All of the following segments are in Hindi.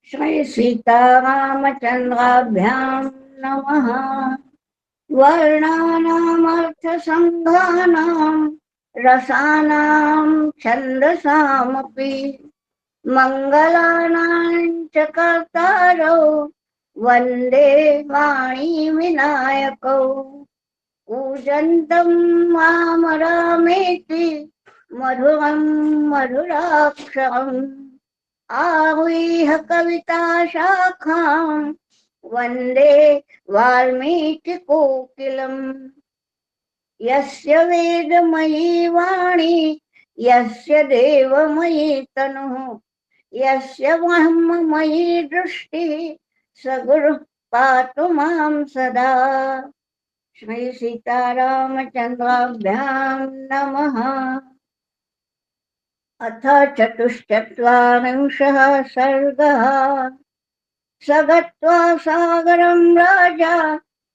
श्री सीतारामचन्द्राभ्यां नमः। वर्णानामर्थसङ्घानां रसानां छन्दसामपि मङ्गलानां च कर्तारौ वन्दे वाणीविनायकौ। कूजन्तं मां रामेति मधुरं मधुराक्षरम् आहूय कविता शाखां वन्दे वाल्मीकिकोकिलम्। यस्य वेदमयी वाणी यस्य देवमयी तनुः यस्य ब्रह्ममयी दृष्टिः स गुरुः पातु मां सदा। श्री सीतारामचन्द्राभ्यां नमः। अथ चतुश्चत्वारिंशः सर्गः। स गत्वा सागरं राजा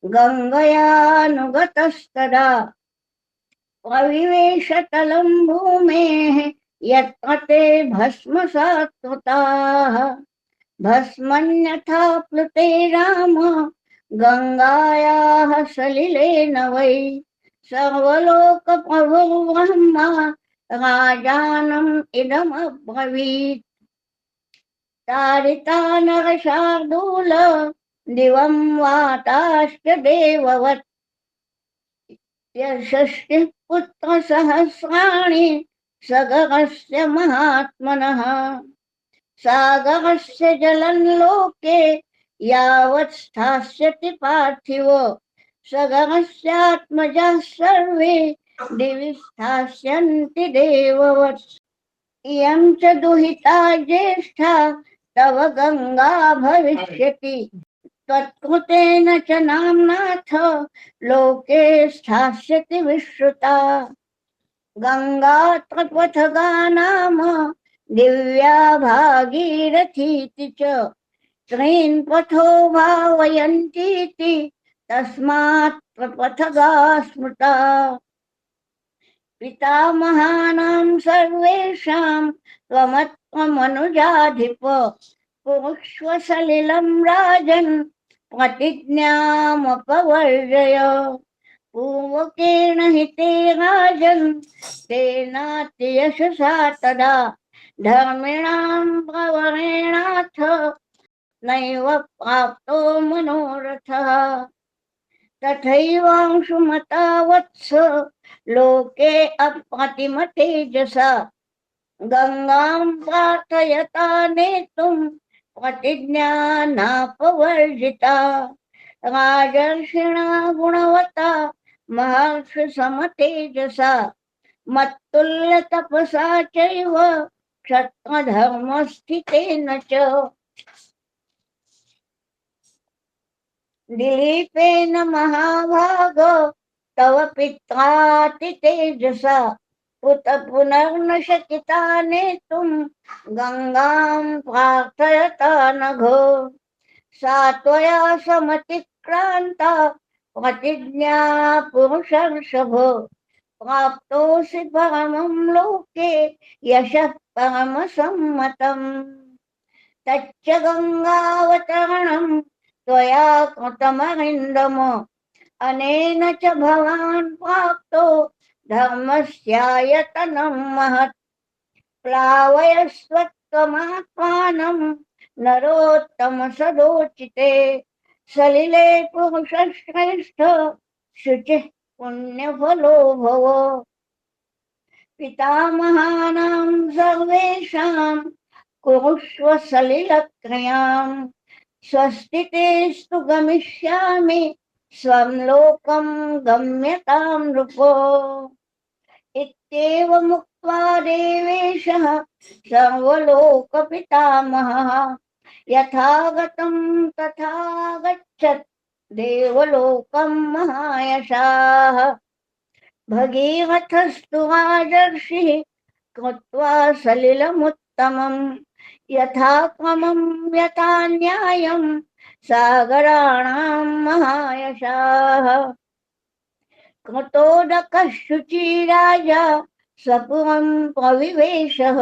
गङ्गयानुगतस्तदा अविवेशतलं भूमेः यत्र ते भस्मसात्कृताः। भस्मन्यथा प्लुते राम गङ्गायाः सलिलेन वै सर्वलोकप्रभुर्ब्रह्मा राजानम् इदमब्रवीत्। तारिता नरशार्दूल दिवं वाताश्च देववत् यशस्तिः पुत्रसहस्राणि सगरस्य महात्मनः। सागरस्य जलं लोके यावत् स्थास्यति पार्थिव सगरस्यात्मजाः सर्वे दिवि स्थास्यन्ति देववत्। इयं च दुहिता ज्येष्ठा तव गंगा भविष्यति त्वत्कृतेन च नाम्नाथ लोके स्थास्यति विश्रुता। गंगा त्रिपथगा नाम दिव्या भागीरथीति च त्रीन् पथो भावयन्तीति तस्मात् त्रिपथगा स्मृता। पितामहानां सर्वेषां त्वमनुजाधिप पुरुष्व सलिलं राजन् प्रतिज्ञामपवर्जय। पूर्वकेण हि ते राजन् तेनातियशसा तदा धर्मिणां प्रवरेणाथ नैव प्राप्तो मनोरथः। तथैवांशुमता वत्स लोके अप्रतिमतेजसा गंगां प्रार्थयता नेतुं प्रतिज्ञा नापवर्जिता। राजर्षिणा गुणवता महर्षि समतेजसा मत्तुल्यतपसा चैव क्षत्रधर्मस्थितेन च। दिलीपेन महाभाग तव पित्राति तेजसा उत पुनर्न शकिता नेतुं गंगां प्रार्थयता नघो। सा त्वया समतिक्रान्ता प्रतिज्ञा पुरुषर्षभ प्राप्तोऽसि परमं लोके यशः परमसम्मतम्। तच्च गंगावतरणं त्वया कृतमरिन्दम अनेन च भवान् प्राप्तो धर्मस्यायतनं महत्। प्लावयस्वत्वमात्मानं नरोत्तम सदोचिते सलिले पुरुषश्रेष्ठ शुचिः पुण्यफलो भव। पितामहानां सर्वेषां कुरुष्व सलिलक्रियां स्वस्ति तेस्तु गमिष्यामि स्वं लोकं गम्यतां नृपो। इत्येवमुक्त्वा देवेशः सर्वलोकपितामहः यथागतं तथा गच्छत् देवलोकं महायशाः। भगीरथस्तु राजर्षिः कृत्वा सलिलमुत्तमं यथाक्रमं यथा न्यायं सागराणां महायशाः। कृतोदकः शुचिराजा सपुरं प्रविवेशः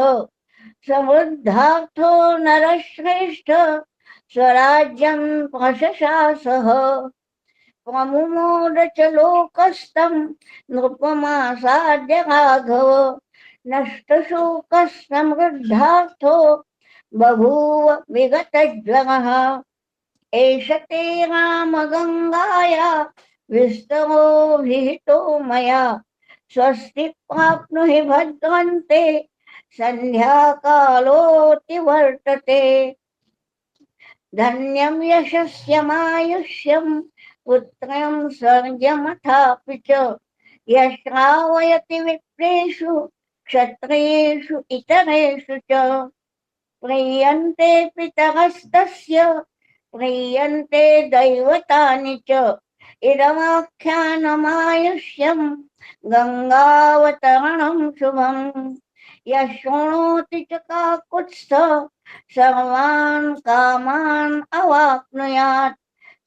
समृद्धार्थो नरश्रेष्ठ स्वराज्यं प्रशशासः प्रमुमोद च लोकस्थं नृपमासाद्य राघव नष्टशोकः समृद्धार्थो बभूव विगतज्वरः एष ते रामगङ्गाया विस्तरो विहितो मया स्वस्ति प्राप्नुहि भद्रन्ते सन्ध्याकालोऽतिवर्तते धन्यं यशस्यमायुष्यं पुत्रं स्वर्गमथापि च यश्रावयति विप्रेषु क्षत्रियेषु इतरेषु च प्रीयन्ते पितरस्तस्य प्रीयन्ते दैवतानि च इदमाख्यानमायुष्यं गङ्गावतरणं शुभम् यः शृणोति च काकुत्स्थ सर्वान् कामान् अवाप्नुयात्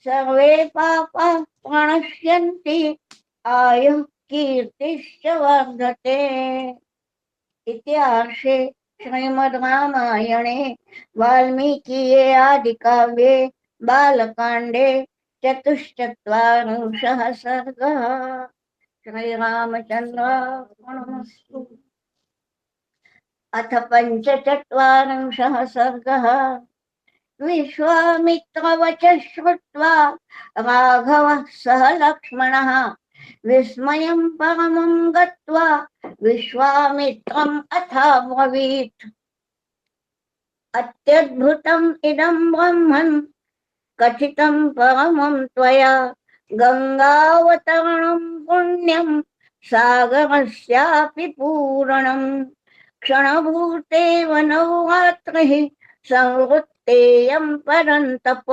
सर्वे पापाः प्रणश्यन्ति आयुः कीर्तिश्च वर्धते। इतिहासे श्रीमद् रामायणे वाल्मीकिये आदिकाव्ये बालकाण्डे चतुश्चत्वारिंशः सर्गः। श्रीरामचन्द्रार्पणमस्तु। अथ पञ्चचत्वारिंशः सर्गः। विश्वामित्रवचः श्रुत्वा राघवः सह लक्ष्मणः विस्मयं परमं गत्वा विश्वामित्रम् अथाब्रवीत् अत्यद्भुतम् इदं ब्रह्मन् कथितं परमं त्वया गङ्गावतरणं पुण्यं सागरस्यापि पूरणम् क्षणभूतेव नवरात्रिः संवृत्तेयं परन्तप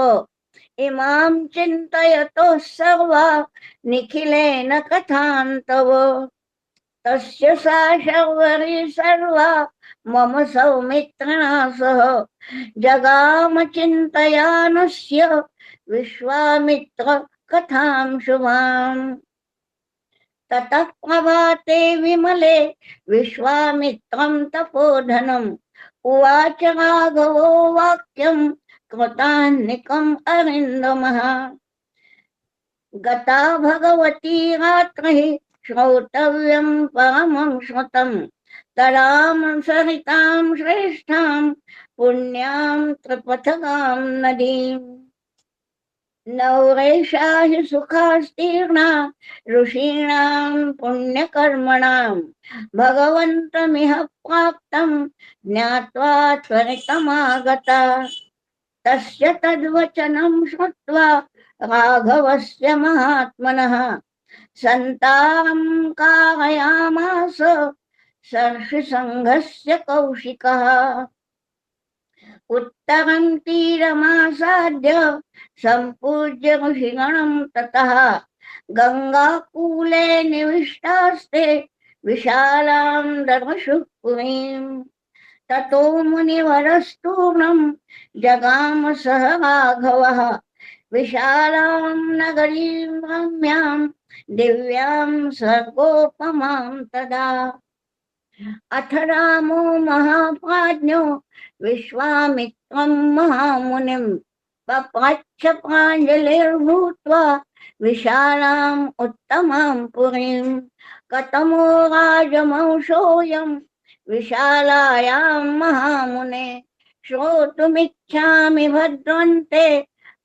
इमां चिन्तयतोः सर्वा निखिलेन कथान्तव तस्य सा शर्वरी सर्वा मम सौमित्रिणा सह जगाम चिन्तयानस्य विश्वामित्र कथां शुभाम् ततः प्रभाते विमले विश्वामित्रं तपोधनम् उवाच राघवो वाक्यं कृतान्निकम् अरिन्दमः गता भगवती रात्रिः श्रोतव्यं परमं श्रुतं तरां सरितां श्रेष्ठां पुण्यां त्रिपथगां नदीम् नवरेषा हि सुखास्तीर्णा ऋषीणां पुण्यकर्मणां भगवन्तमिह प्राप्तं ज्ञात्वा त्वरितमागता तस्य तद्वचनं श्रुत्वा राघवस्य महात्मनः सन्तां कारयामास सर्षिसङ्घस्य कौशिकः उत्तरं तीरमासाद्य सम्पूज्य ऋषिगणं ततः गङ्गाकूले निविष्टास्ते विशालां ददृशुः पुरीम् ततो मुनिवरस्तूर्णं जगाम सह राघवः विशालां नगरीं रम्यां दिव्यां स्वर्गोपमां तदा अथ रामो महाप्राज्ञो विश्वामित्रं महामुनिं पप्रच्छ प्राञ्जलिर्भूत्वा विशालाम् उत्तमां पुरीं कथमो राजवंशोऽयं विशालायां महामुने श्रोतुमिच्छामि भद्रन्ते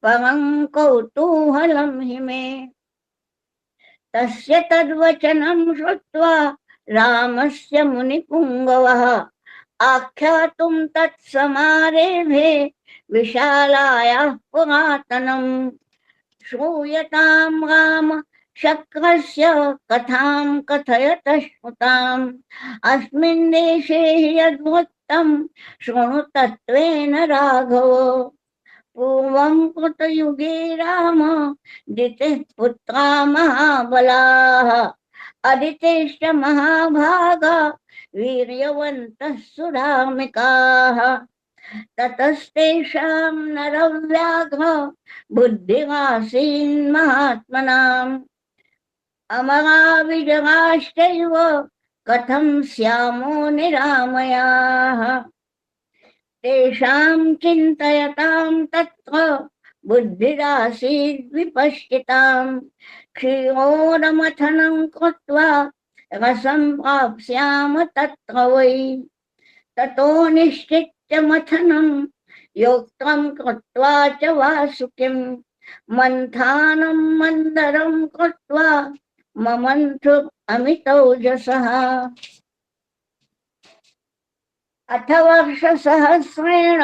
परं कौतूहलं हि मे तस्य तद्वचनं श्रुत्वा रामस्य मुनिपुङ्गवः आख्यातुं तत्समारेभे विशालायाः पुरातनम् श्रूयतां राम शक्रस्य कथां कथयतः श्रुताम् अस्मिन् देशे हि यद्वृत्तं शृणु तत्त्वेन राघव पूर्वं कृतयुगे राम दितिः पुत्रा महाबलाः अदितेश्च महाभागा वीर्यवन्तः सुधार्मिकाः ततस्तेषां नरव्याघ्र बुद्धिरासीन् महात्मनाम् अमरा विजगाश्चैव कथं स्यामो निरामयाः तेषां चिन्तयतां तत्र बुद्धिरासीद् विपश्चिताम् क्षीरोदमथनं कृत्वा रसं प्राप्स्याम तत्र वै ततो निश्चित्य मथनं योक्तं कृत्वा च वासुकिं मन्थानं मन्दरं कृत्वा ममन्थु अमितौजसः अथ वर्षसहस्रेण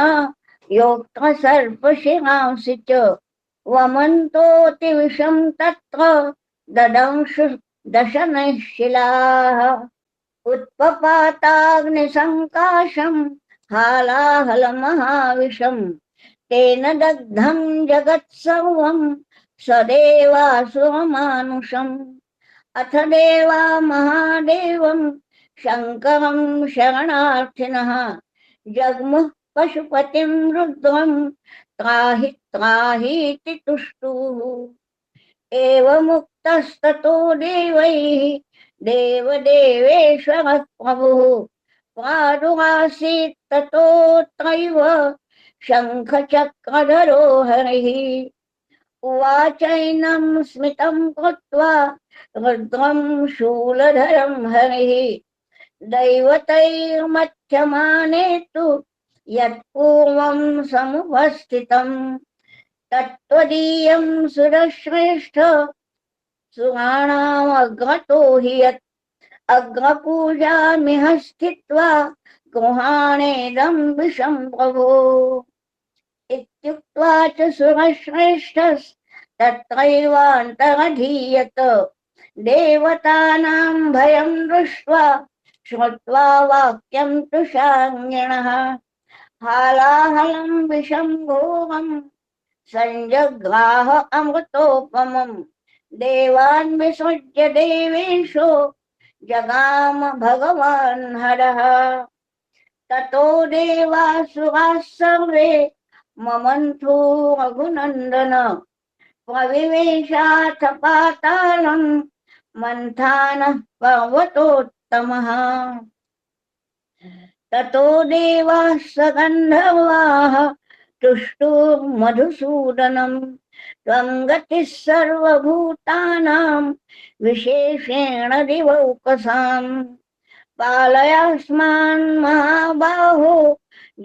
योक्तसर्पशिरांसि च वमन्तोऽतिविषं तत्र ददंशु दशनैः शिलाः उत्पपाताग्निसङ्काशं हालाहलमहाविषं तेन दग्धं जगत्सर्वं सदेवासुरमानुषम् अथ देवा महादेवं शङ्करं शरणार्थिनः जग्मुः पशुपतिं रुद्रं त्राहि त्राहीति तुष्टुः एवमुक्तस्ततो देवैः देवदेवेश्वरः प्रभुः प्रादुरासीत् ततोऽत्रैव शङ्खचक्रधरो हरिः उवाचैनं स्मितं कृत्वा रुद्रं शूलधरं हरिः दैवतैर्मध्यमाने तु यत्पूर्वं समुपस्थितं तत्त्वदीयं सुरश्रेष्ठ सुराणामग्रतो हि यत् अग्रपूजामिह स्थित्वा गृहाणेदं विषं प्रभो इत्युक्त्वा च सुरश्रेष्ठस्तत्रैवान्तरधीयत देवतानां भयं दृष्ट्वा श्रुत्वा वाक्यं तुषार्ङ्गिणः हालाहलं विषं घोरं सञ्जग्राह अमृतोपमम् देवान् विसृज्य देवेशो जगाम भगवान् हरः ततो देवासुराः सर्वे ममन्थो रघुनन्दन प्रविवेशाथ पातालं मन्थानः पर्वतोत्तमः ततो देवाः सगन्धर्वाः तुष्टुर्मधुसूदनं त्वं गतिः सर्वभूतानां विशेषेण दिवौकसाम् पालयास्मान् महाबाहो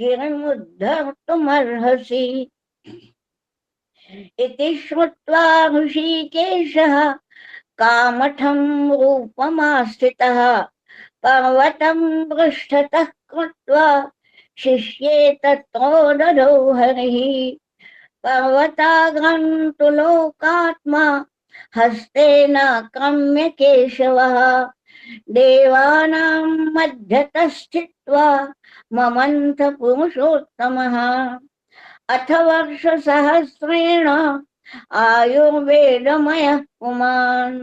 गिरिमुद्धर्तुमर्हसि इति श्रुत्वा ऋषिकेशः कामठं रूपमास्थितः पर्वतं पृष्ठतः कृत्वा शिष्ये ततो ददौ हरिः पर्वताग्रं तु लोकात्मा हस्तेनाक्रम्य केशवः देवानां मध्यतः स्थित्वा ममन्थ पुरुषोत्तमः अथ वर्षसहस्रेण आयुर्वेदमयः पुमान्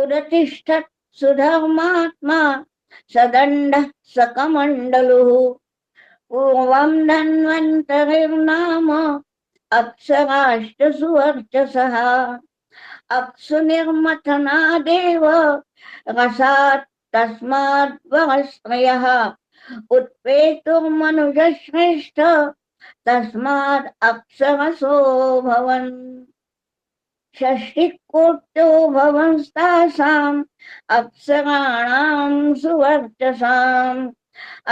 उदतिष्ठत् सुधर्मात्मा सदण्डः सकमण्डलुः पूर्वं धन्वन्तरिर्नाम अप्सराश्च सुवर्चसः अप्सु निर्मथनादेव रसात् तस्मात् वरस्त्रयः उत्पेतुर्मनुजश्रेष्ठ तस्मात् अप्सरसो भवन् षष्टिकोट्यो भवंस्तासाम् अप्सराणां सुवर्चसाम्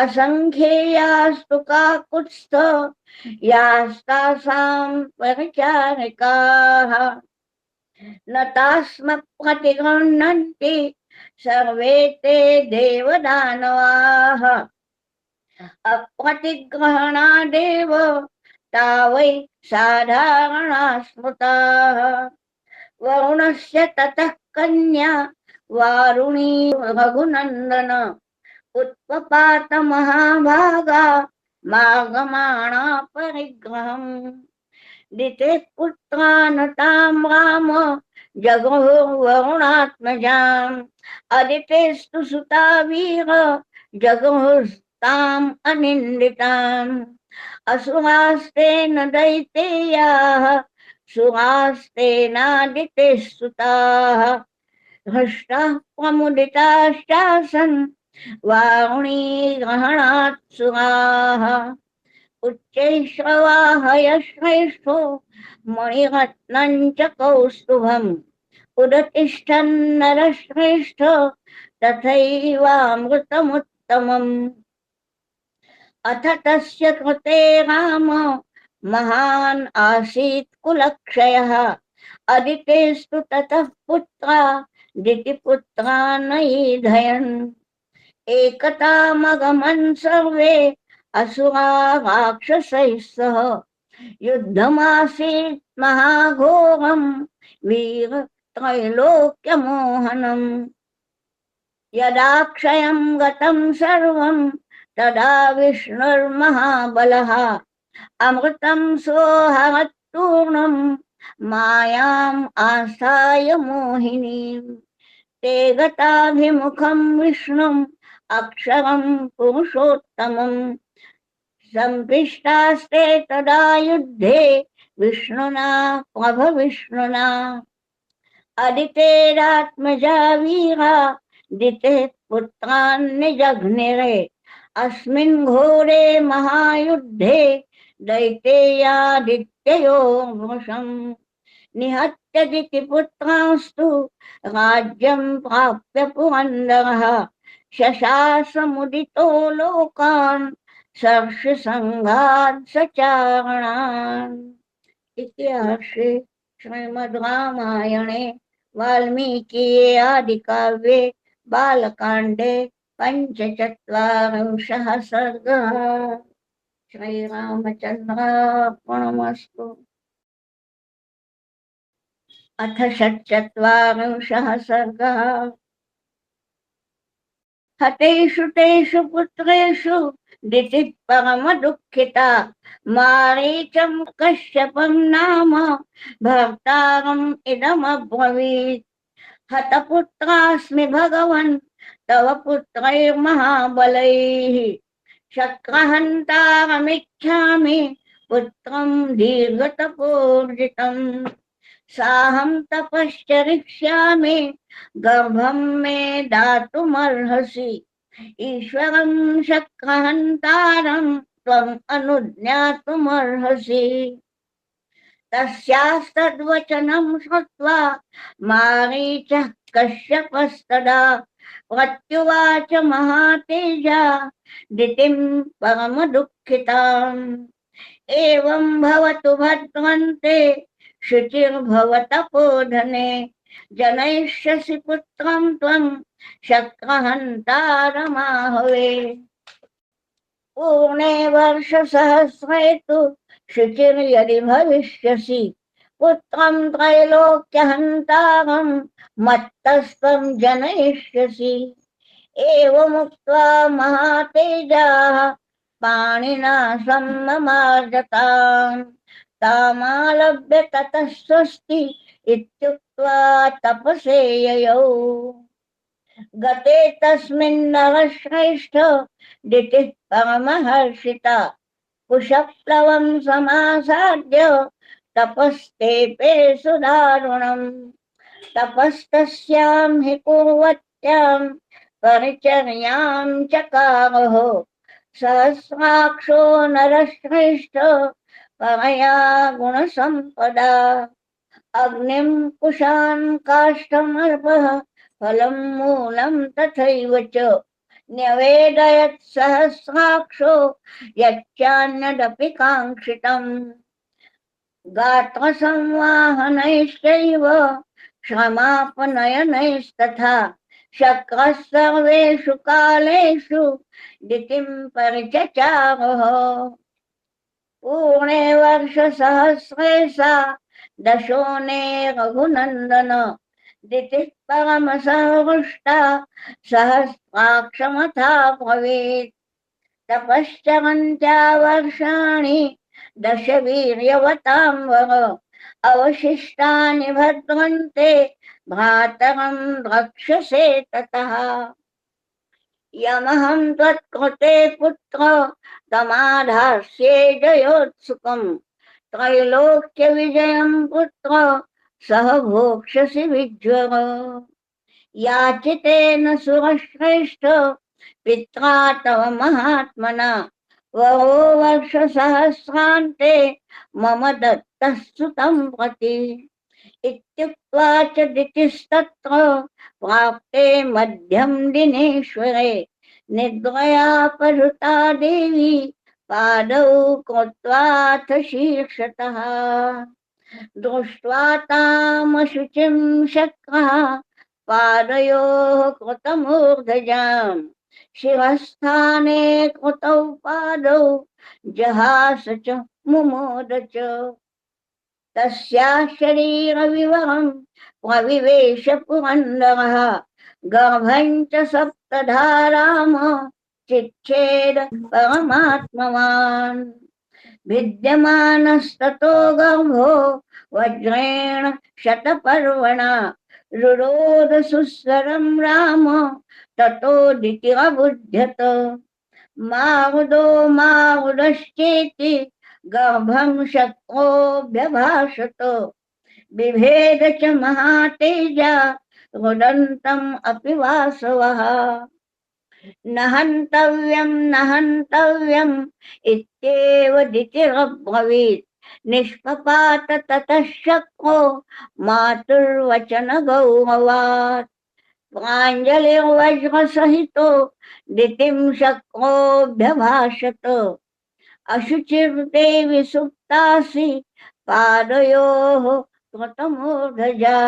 असङ्ख्येयास्तु काकुत्स्थ यास्तासां परिचारिकाः न तास्म प्रतिगृह्णन्ति सर्वे ते देवदानवाः अप्रतिग्रहणादेव तावै साधारणा स्मृताः वरुणस्य ततः कन्या वारुणी रघुनन्दन उत्पपात महाभागा मागमाणा परिग्रहम् दिते पुत्रानतां राम जगहुर्वरुणात्मजाम् अदितेस्तु सुता वीर जगहुस्ताम् अनिन्दिताम् असुरास्तेन दैतेयाः सुरास्तेनादिते सुताः हृष्टाः प्रमुदिताश्चासन् वारुणी ग्रहणात् सुराः उच्चैश्रवाहयश्रेष्ठो मणिरत्नं च कौस्तुभम् उदतिष्ठन्नरश्रेष्ठ तथैवामृतमुत्तमम्। अथ तस्य कृते राम महान् आसीत् कुलक्षयः अदितेस्तु ततः पुत्रा दितिपुत्रा नैधयन् एकतामगमन् सर्वे असुरा राक्षसैः सह युद्धमासीत् महाघोरम् वीरत्रैलोक्यमोहनम् यदा क्षयं गतं सर्वं तदा विष्णुर्महाबलः अमृतं सोऽहरत्पूर्णं मायाम् आस्थाय मोहिनीम् ते गताभिमुखं विष्णुम् अक्षरं पुरुषोत्तमम् सम्पृष्टास्ते तदा युद्धे विष्णुना प्रभविष्णुना अदितेरात्मजा वीरा दिते पुत्रान्निजघ्निरे अस्मिन् घोरे महायुद्धे दैतेयादित्ययो वृषम् निहत्य दितिपुत्रांस्तु राज्यं प्राप्य पुरन्दरः शशासमुदितो लोकान् सर्षसङ्घात् सचारणान्। इतिहासे श्रीमद् रामायणे वाल्मीकिये आदिकाव्ये बालकाण्डे पञ्चचत्वारिंशः सर्गः। श्रीरामचन्द्रार्पणमस्तु। अथ षट्चत्वारिंशः सर्गः। हतेषु तेषु पुत्रेषु दितिः परमदुःखिता मारीचं कश्यपं नाम भर्तारम् इदमब्रवीत् हतपुत्रास्मि भगवन् तव पुत्रैर्महाबलैः शक्रहन्तारमिच्छामि पुत्रं दीर्घतपोर्जितम् साहं तपश्चरिष्यामि गर्भं मे दातुमर्हसि ईश्वरं शक्रहन्तारं त्वम् अनुज्ञातुमर्हसि। तस्यास्तद्वचनं श्रुत्वा मारीचः कश्यपस्तदा प्रत्युवाच महातेजा दितिं परमदुःखिताम् एवं भवतु भद्रन्ते शुचिर्भवतपोधने जनयिष्यसि पुत्रं त्वं शक्रहन्तारमाहवे। पूर्णे वर्षसहस्रे तु शुचिर्यदि भविष्यसि पुत्रं त्रैलोक्यहन्तारं मत्तस्त्वं जनयिष्यसि। एवमुक्त्वा महातेजाः पाणिना सम्ममार्जताम् तामालभ्य ततः स्वस्ति इत्युक्त्वा तपसे ययौ। गते तस्मिन्नरश्रेष्ठ दितिः परमहर्षिता कुशप्लवं समासाद्य तपस्तेपे सुदारुणम् तपस्तस्यां हि कुर्वत्यां परिचर्यां चकारः सहस्राक्षो नरश्रेष्ठ परया गुणसम्पदा अग्निं कुशान् काष्ठमर्पः फलं मूलं तथैव च न्यवेदयत् सहस्राक्षो यच्चान्यदपि काङ्क्षितम् गात्रसंवाहनैश्चैव श्रमापनयनैस्तथा शक्रः सर्वेषु कालेषु दितिं परिचचारः। पूर्णे वर्षसहस्रे सा दशोने रघुनन्दन दितिः परमसहृष्टा सहस्राक्षमथा भवेत् तपश्चरन्त्या वर्षाणि दश वीर्यवतां वर अवशिष्टानि भद्रन्ते भ्रातरं रक्षसे ततः। यमहं त्वत्कृते पुत्र तमाधास्ये जयोत्सुकम् त्रैलोक्यविजयं पुत्र सह भोक्ष्यसि विज्वर। याचितेन सुरश्रेष्ठ पित्रा तव महात्मना वहो वर्षसहस्रान्ते मम दत्तः सुतं प्रति इत्युक्त्वा च दितिस्तत्र प्राप्ते मध्यं दिनेश्वरे निद्रया परुता देवी पादौ कृत्वाथ शीर्षतः दृष्ट्वा तामशुचिं शक्रः पादयोः कृतमूर्धजाम् शिरस्थाने कृतौ पादौ जहास च मुमोद च तस्याः शरीरविवरं प्रविवेश पुरन्दरः गर्भं च सप्तधाराम चिच्छेद परमात्मवान् भिद्यमानस्ततो गर्भो वज्रेण शतपर्वणा रुरोध सुस्वरं राम ततोदितिरबुध्यत मारुदो मारुदश्चेति गर्भं शक्रोऽभ्यभाषत बिभेद च महातेजा रुदन्तम् अपि वासवः न हन्तव्यम् इत्येव दितिरब्रवीत् निष्पपात ततः शक्रो मातुर्वचन गौरवात् प्राञ्जलिर्वज्रसहितो दितिं शक्रोऽभ्यभाषत अशुचिर्देवि सुप्तासि पादयोः कृतमूर्धजा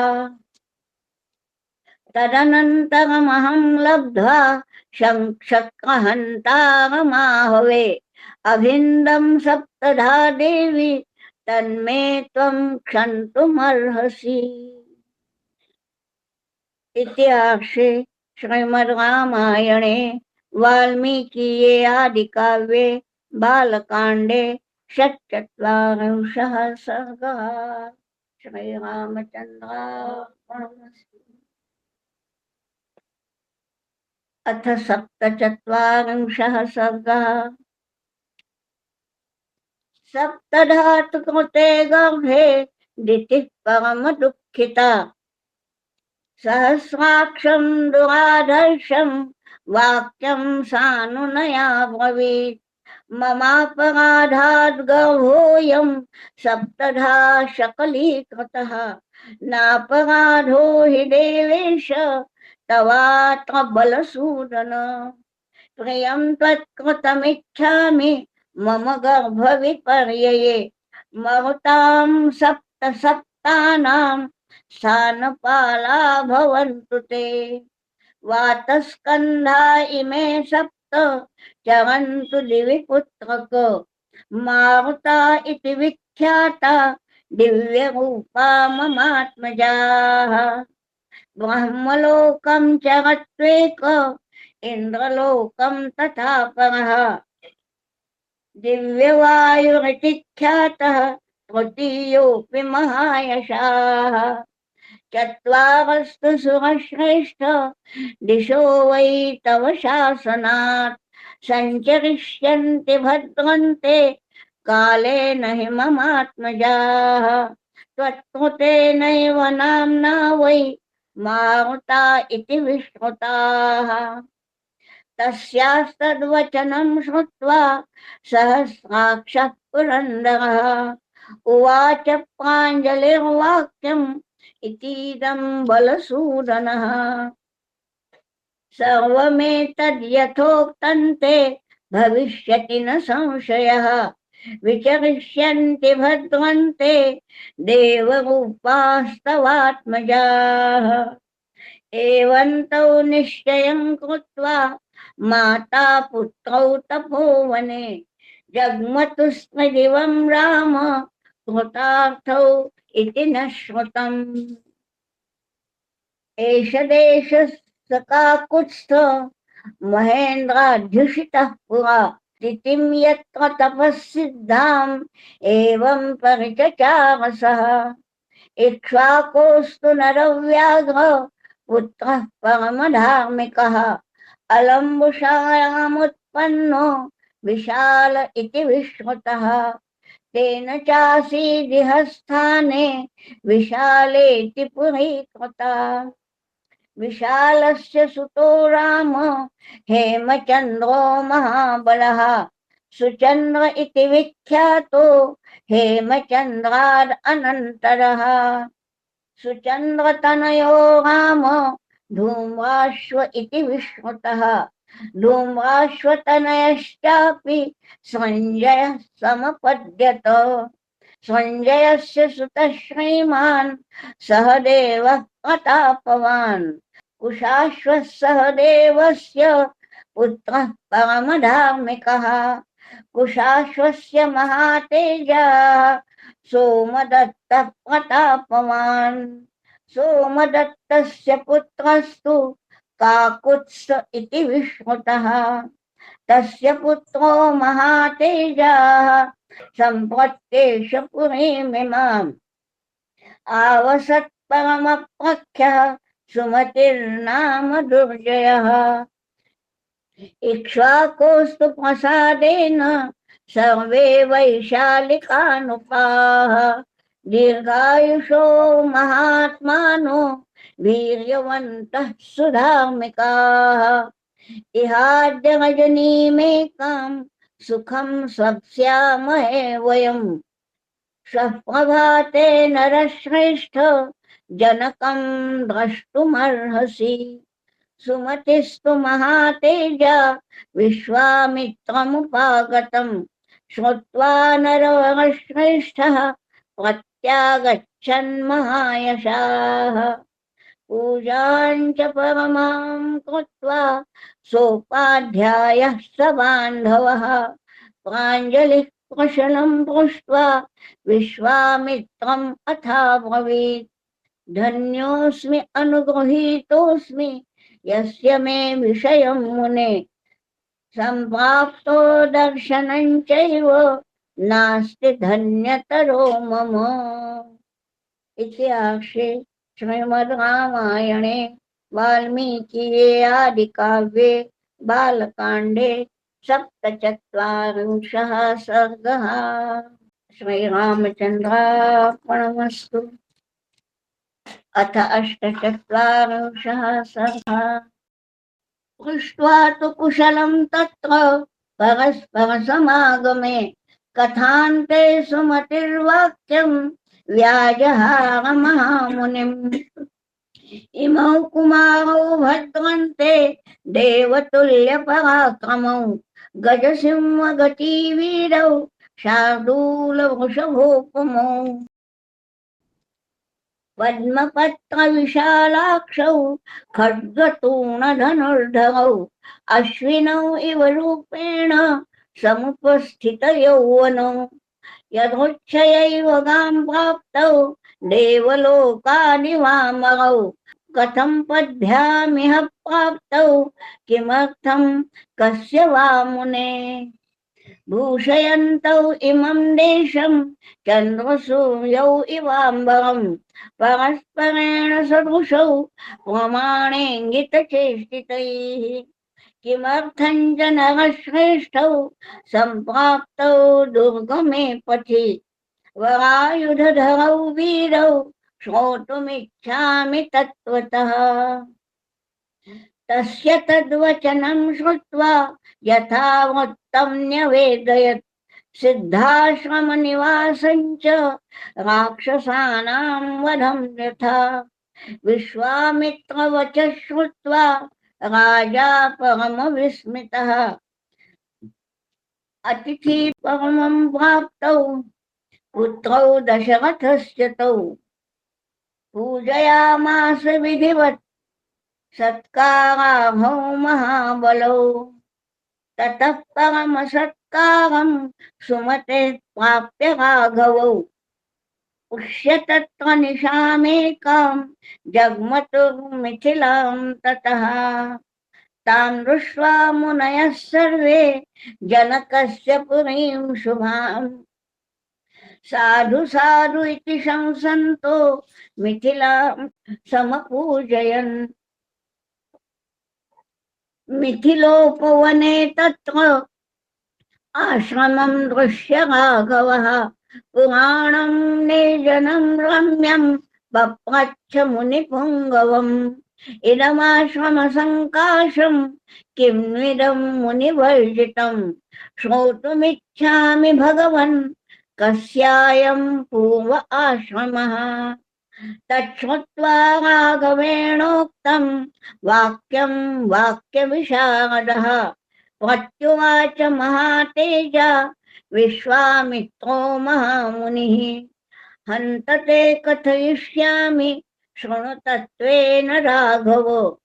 तदनन्तरमहं लब्ध्वा शक्रहन्तारमाहवे अभिन्दं सप्तधा देवी तन्मे त्वं क्षन्तुमर्हसि। इतिहासे श्रीमद् रामायणे वाल्मीकीये आदिकाव्ये बालकाण्डे षट्चत्वारिंशः सर्गः। श्रीरामचन्द्रार्पणमस्तु। अथ सप्तचत्वारिंशः सर्गः। सप्तधातु कृते गर्भे दितिः परमदुःखिता सहस्राक्षं दुराधर्षं वाक्यं सानुनया ब्रवीत् ममापराधाद् गर्भोऽयं सप्तधा शकलीकृतः नापराधो हि देवेश तवात्र बलसूदन प्रियं त्वत्कृतमिच्छामि मम गर्भविपर्यये मरुतां सप्त सप्तानां स्थानपाला भवन्तु ते वातस्कन्धा इमे सप्त चरन्तु दिवि पुत्रक मारुता इति विख्याता दिव्यरूपा ममात्मजाः ब्रह्मलोकं चरत्वेक इन्द्रलोकं तथा परः दिव्यवायुरिति ख्यातः तृतीयोऽपि महायशाः चत्वारस्तु सुरश्रेष्ठ दिशो वै तव शासनात् सञ्चरिष्यन्ति भद्रन्ते कालेन हि ममात्मजाः त्वत्कृतेनैव नाम्ना वै मारुता इति विश्रुताः तस्यास्तद्वचनं श्रुत्वा सहस्राक्षः पुरन्दरः उवाच प्राञ्जलिर्वाक्यम् इतीदं बलसूदनः सर्वमेतद्यथोक्तं ते भविष्यति न संशयः विचरिष्यन्ति भद्रन्ते देवरूपास्तवात्मजाः एवं तौ निश्चयं कृत्वा माता पुत्रौ तपोवने जग्मतु स्म दिवं राम कृतार्थौ इति न श्रुतम् एष देशः सकाकुत्स्थ महेन्द्राध्युषितः पुरा तिथिं यत्र तपःसिद्धाम् एवं परिचचारसः इक्ष्वाकोऽस्तु नरव्याघ्र पुत्रः परमधार्मिकः अलम्बुषायामुत्पन्नो विशाल इति विश्रुतः तेन चासीदिह स्थाने विशालेति पुरीकृता विशालस्य सुतो राम हेमचन्द्रो महाबलः सुचंद्र इति विख्यातो हेमचंद्राद अनंतरः। सुचंद्रतनयो राम धूम्राश्व इति विश्रुतः। धूम्राश्वतनयश्चापि संजयः समपद्यत। संजयस्य सुतः श्रीमान् सहदेवः प्रतापवान्। कुशाश्वः सहदेवस्य पुत्रः परमधार्मिकः। कुशाश्वस्य महातेजः सोमदत्तः प्रतापवान्। सोमदत्तस्य पुत्रस्तु काकुत्स इति विश्रुतः। तस्य पुत्रो महातेजः सम्पत्तेष पुरीमिमाम् आवसत् परमप्रख्यः सुमतिर्नाम दुर्जयः। इक्ष्वाकोस्तु प्रसादेन सर्वे वैशालिकानुपाः। दीर्घायुषो महात्मानो वीर्यवन्तः सुधार्मिकाः। इहाद्य रजनीमेकां सुखं स्वप्स्यामहे वयम्। श्वः प्रभाते नरश्रेष्ठ जनकं द्रष्टुमर्हसि। सुमतिस्तु महातेजा विश्वामित्रमुपागतम्। श्रुत्वा नरश्रेष्ठः प्रत्यागच्छन् महायशाः। पूजां च परमां कृत्वा सोपाध्यायः स बान्धवः। प्राञ्जलिः कुशलं पृष्ट्वा विश्वामित्रम् अथाब्रवीत्। धन्योऽस्मि अनुगृहीतोऽस्मि यस्य मे विषयं मुने। सम्प्राप्तो दर्शनं चैव नास्ति धन्यतरो मम। इतिहासे श्रीमद् रामायणे वाल्मीकिये आदिकाव्ये बालकाण्डे सप्तचत्वारिंशः सर्गः। श्रीरामचन्द्रार्पणमस्तु। अथ अष्टचत्वारिंशः सर्गः। पृष्ट्वा तु कुशलं तत्र परस्परसमागमे कथान्ते सुमतिर्वाक्यं व्याजहार महामुनिम्। इमौ कुमारौ भद्रन्ते देवतुल्यपराक्रमौ गजसिंहगतिवीरौ शार्दूलवृषभोपमौ। पद्मपत्रविशालाक्षौ खड्गतूणधनुर्धरौ अश्विनौ इव रूपेण समुपस्थितयौवनौ। यदोच्छयैव गां प्राप्तौ देवलोकानिवामरौ। कथं पद्भ्यामिह प्राप्तौ किमर्थं कस्य वा मुने। भूषयन्तौ इमं देशं चन्द्रसूर्यौ इवाम्बरम्। परस्परेण सदृशौ प्रमाणेङ्गितचेष्टितैः। किमर्थं च नरश्रेष्ठौ सम्प्राप्तौ दुर्गमे पथि। वरायुधधरौ वीरौ श्रोतुमिच्छामि तत्त्वतः। तस्य तद्वचनं श्रुत्वा यथावृत्तं न्यवेदयत्। सिद्धाश्रमनिवासं च राक्षसानां वधं यथा। विश्वामित्रवचः श्रुत्वा राजा परमविस्मितः। अतिथि परमं प्राप्तौ पुत्रौ दशरथस्य तौ। पूजयामास विधिवत् सत्काराभौ महाबलौ। ततः परमसत्कारं सुमते प्राप्य राघवौ। पुष्यतत्र निशामेकां जग्मतुर्मिथिलां ततः। तां दृष्ट्वा मुनयः सर्वे जनकस्य पुरीं शुभाम्। साधु साधु इति शंसन्तो मिथिलां समपूजयन्। मिथिलोपवने तत्र आश्रमं दृश्य राघवः। पुराणं निर्जनं रम्यं पप्रच्छ मुनिपुङ्गवम्। इदमाश्रम संकाशम किन्विदं मुनिवर्जितम् श्रोतुमिच्छामि भगवन् कस्यायं पूर्व आश्रमः। तच्छ्रुत्वा राघवेणोक्तं वाक्यं वाक्यविशारदः प्रत्युवाच महातेजा विश्वामित्रो महामुनिः। हन्त ते कथयिष्यामि शृणु तत्त्वेन राघव।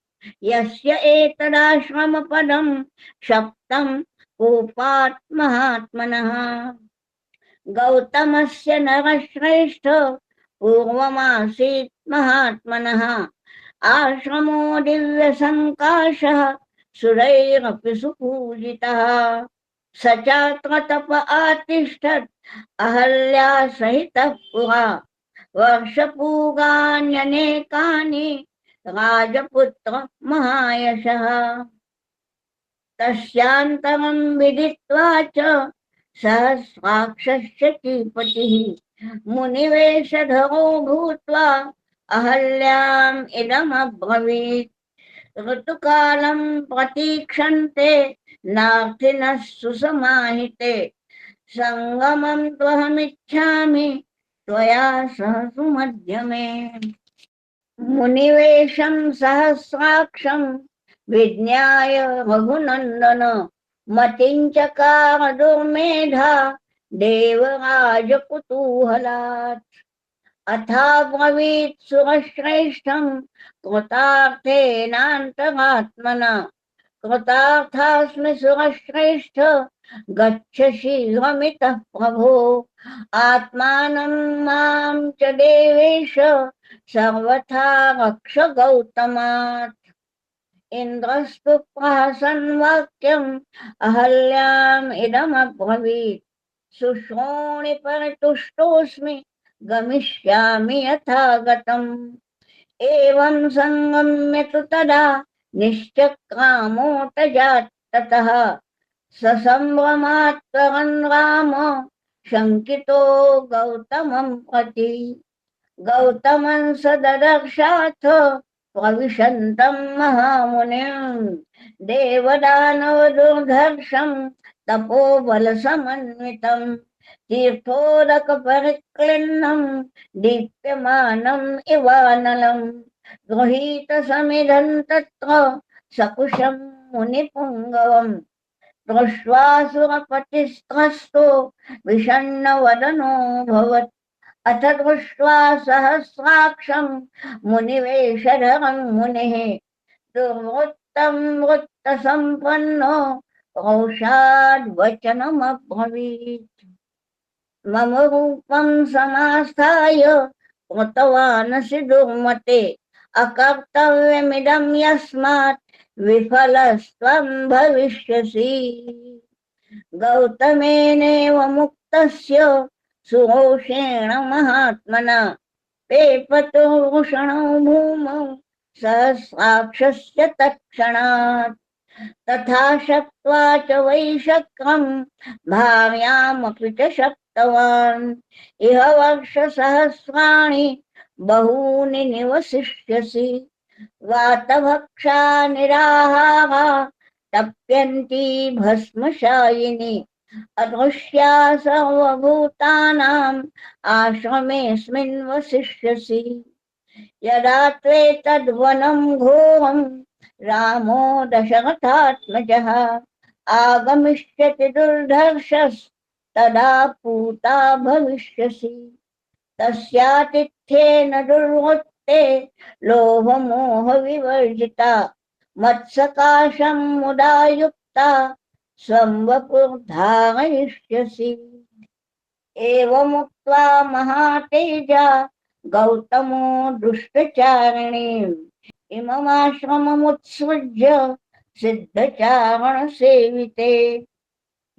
यस्य एतदाश्रमपदं शप्तं कूपात् महात्मनः। गौतमस्य नरश्रेष्ठ पूर्वमासीत् महात्मनः आश्रमो दिव्यसङ्काशः सुरैरपि सुपूजितः। स चात्र तप आतिष्ठत् अहल्या सहितः पुरा वर्षपूगान्यनेकानि राजपुत्र महायशः। तस्यान्तरं विदित्वा च सहस्राक्षस्य कीपतिः मुनिवेशधरो भूत्वा अहल्याम् इदमब्रवीत्। ऋतुकालं प्रतीक्षन्ते नार्थिनः सुसमाहिते सङ्गमं त्वहमिच्छामि त्वया सह सुमध्यमे। मुनिवेशं सहस्राक्षं विज्ञाय रघुनन्दन मतिञ्चकार दुर्मेधा देवराजकुतूहलात्। अथाब्रवीत् सुरश्रेष्ठं कृतार्थेनान्तरात्मना। कृतार्थास्मि सुरश्रेष्ठ गच्छ शीघ्रमितः प्रभो। आत्मानं मां च देवेश सर्वथा रक्ष गौतमात्। इन्द्रस्तु प्रहसन् वाक्यम् अहल्याम् इदमब्रवीत्। शुश्रोणि परितुष्टोऽस्मि गमिष्यामि यथा गतम्। एवं संगम्य तु तदा निश्चक्रामोऽटजात् ततः। ससम्भ्रमात्तरन् राम शङ्कितो गौतमं प्रति। गौतमं स ददर्शाथ प्रविशन्तं महामुनिं। देवदानवदुर्धर्षं तपोबलसमन्वितं तीर्थोदकपरिक्लिन्नं दीप्यमानम् इवानलं। गृहीतसमिधं तत्र सकुशं मुनिपुङ्गवम्। दृष्ट्वा सुरपतिस्त्रस्तो विषण्णवदनोऽभवत्। अथ दृष्ट्वा सहस्राक्षं मुनिवेशधरं मुनिः दुर्वृत्तं वृत्तसम्पन्नो रोषाद्वचनमब्रवीत्। मम रूपं समास्थाय कृतवानसि दुर्मते अकर्तव्यमिदं यस्मात् विफलस्त्वं भविष्यसि। गौतमेनेव मुक्तस्य सुरोषेण महात्मना पेपतोषणौ भूमौ सहस्राक्षस्य तत्क्षणात्। तथा शक्त्वा च वै शक्रं भार्यामपि च शक्तवान्। इह वर्षसहस्राणि बहूनि निवसिष्यसि। वातभक्षा निराहारा तप्यन्ती भस्मशायिनी अदृश्या सर्वभूतानाम् आश्रमेऽस्मिन् वसिष्यसि। यदा त्वेतद्वनं घोरं रामो दशरथात्मजः आगमिष्यति दुर्धर्षस्तदा पूता भविष्यसि। तस्यातिथ्येन दुर्वृत्ते लोभमोहविवर्जिता मत्सकाशं मुदा युक्ता संवपुर्धारयिष्यसि। एवमुक्त्वा महातेजा गौतमो दुष्टचारिणीम् इममाश्रममुत्सृज्य सिद्धचारणसेविते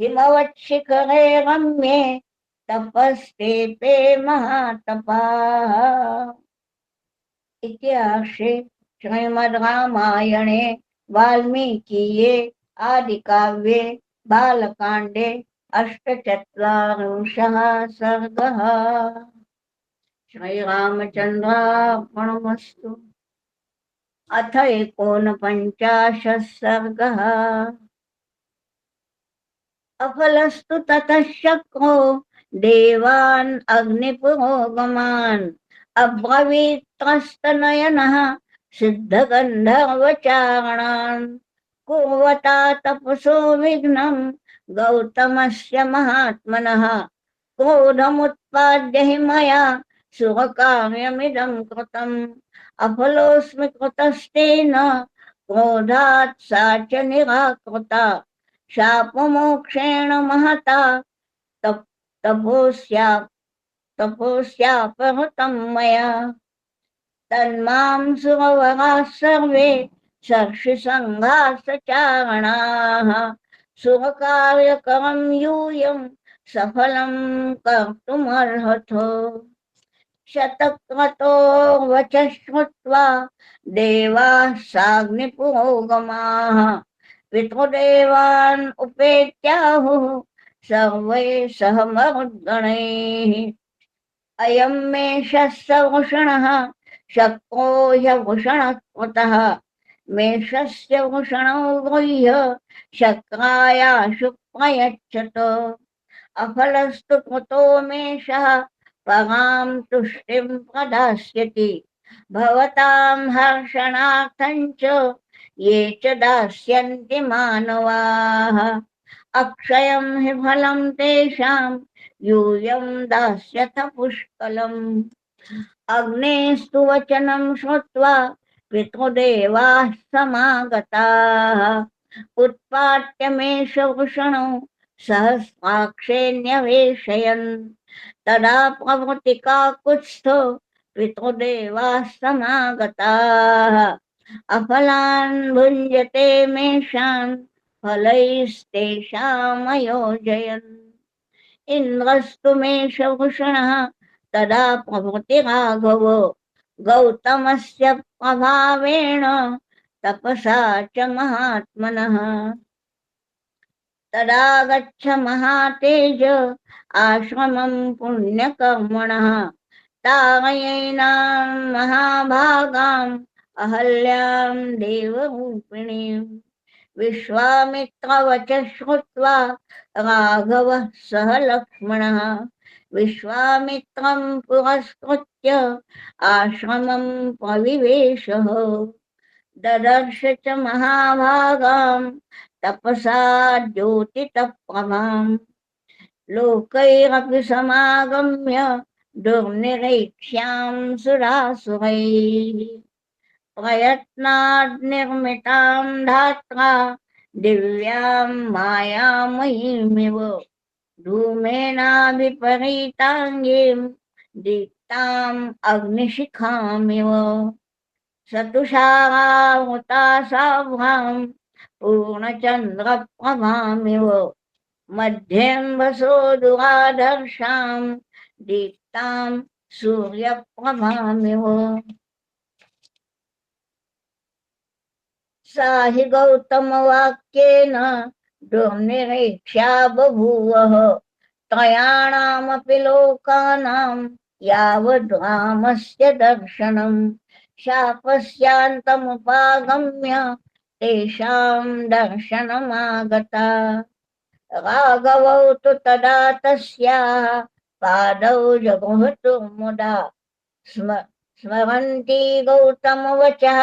हिमवत्शिखरे रम्ये तपस्तेपे महातपाः। इतिहासे श्रीमद् रामायणे वाल्मीकीये आदिकाव्ये बालकाण्डे अष्टचत्वारिंशः सर्गः। श्रीरामचन्द्रार्पणमस्तु। अथ एकोनपञ्चाशः सर्गः। अफलस्तु ततः शक्रो देवान् अग्निपुरोगमान् अब्रवीत्रस्तनयनः सिद्धगन्धर्वचारणान् कुर्वता तपसो विघ्नं गौतमस्य महात्मनः क्रोधमुत्पाद्य हि मया शुभकार्यमिदं कृतम् अफलोऽस्मि कृतस्तेन क्रोधात् सा च निराकृता शापमोक्षेण महता तप तपोस्या तपोस्यापहृतं मया तन्मां सुरवराः सर्वे सर्षिसङ्घासचारणाः सुरकार्यकरं यूयं सफलं कर्तुमर्हतो शतक्रतो वचः श्रुत्वा देवाः साग्निपुरोगमाः पितृदेवान् उपेत्याहुः सर्वे सह मरुद्गणैः अयं मेषः सवृषणः शक्रो ह्यवृषणः कृतः मेषस्य वृषणौ गृह्य शक्रायाशु प्रयच्छत अफलस्तु कृतो मेषः परां तुष्टिं प्रदास्यति भवतां हर्षणार्थं च ये च दास्यन्ति मानवाः अक्षयं हि फलं तेषां यूयं दास्यथ पुष्कलम् अग्नेस्तु वचनं श्रुत्वा पितृदेवाः समागताः उत्पाट्यमेषवृषणौ सहस्राक्षेऽन्यवेशयन् तदा प्रवृत्तिकाकुत्स्थो पितृदेवाः समागताः अफलान् भुञ्जते मेषान् फलैस्तेषामयोजयन् इन्द्रस्तु मेषभूषणः तदा प्रभृतिराघव गौतमस्य प्रभावेण तपसा च महात्मनः तदा गच्छ महातेज आश्रमं पुण्यकर्मणः तारयेनां महाभागाम् अहल्यां देवरूपिणीम् विश्वामित्रवचः श्रुत्वा राघवः सह लक्ष्मणः विश्वामित्रं पुरस्कृत्य आश्रमं प्रविवेशः ददर्श च महाभागां तपसा द्योतितप्रभां लोकैरपि समागम्य दुर्निरीक्ष्यां सुरासुरैः प्रयत्नाद् निर्मितां धात्रा दिव्यां मायामयीमिव धूमेनाभिपरीताङ्गीं दीप्ताम् अग्निशिखामिव सतुषारावृता साभ्रां पूर्णचन्द्रप्रभामिव मध्येऽम्भसो दुराधर्षां दीप्तां सूर्यप्रभामिव सा हि गौतमवाक्येन दुर्निरीक्षा बभूवः त्रयाणामपि लोकानां यावद् रामस्य दर्शनं शापस्यान्तमुपागम्य तेषां दर्शनमागता राघवौ तु तदा तस्याः पादौ जगुहुतुर्मुदा स्मरन्ती गौतमवचः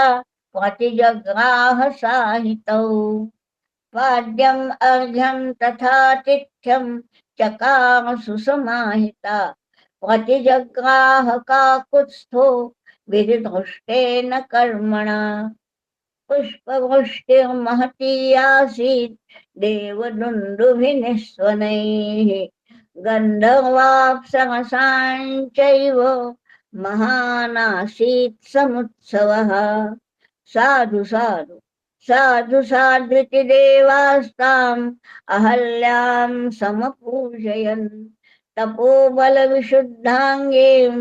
प्रतिजग्राह साहितौ पाद्यम् अर्घ्यं तथातिथ्यं चकार सुसमाहिता प्रतिजग्राह काकुत्स्थो विधिदृष्टेन कर्मणा पुष्पवृष्टिर्महती आसीत् देवदुन्दुभिनिस्वनैः गन्धर्वाप्सरसाञ्चैव महानासीत् समुत्सवः साधु साधु साधु साध्विति देवास्ताम् अहल्यां समपूजयन् तपोबलविशुद्धाङ्गीं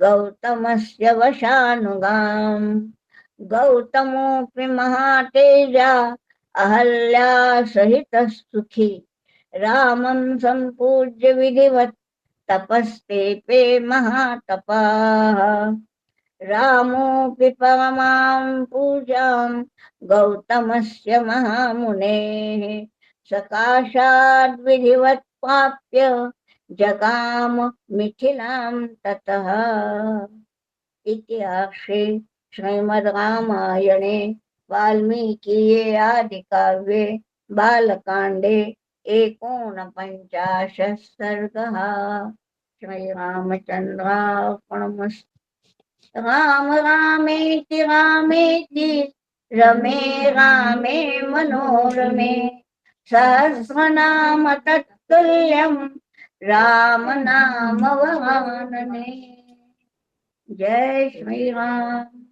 गौतमस्य वशानुगाम् गौतमोऽपि महातेजा अहल्या सहितः सुखी रामं सम्पूज्य विधिवत् तपस्तेपे महातपाः रामोऽपि परमां पूजां गौतमस्य महामुनेः सकाशाद् विधिवत् प्राप्य जगाम मिथिलां ततः। इतिहासे श्रीमद् रामायणे वाल्मीकीये आदिकाव्ये बालकाण्डे एकोनपञ्चाशः सर्गः। श्रीरामचन्द्रार्पणमस्तु। राम रामेति रामेति रमे रामे मनोरमे सहस्रनाम तत्तुल्यं राम नाम वरानने। जय श्री राम।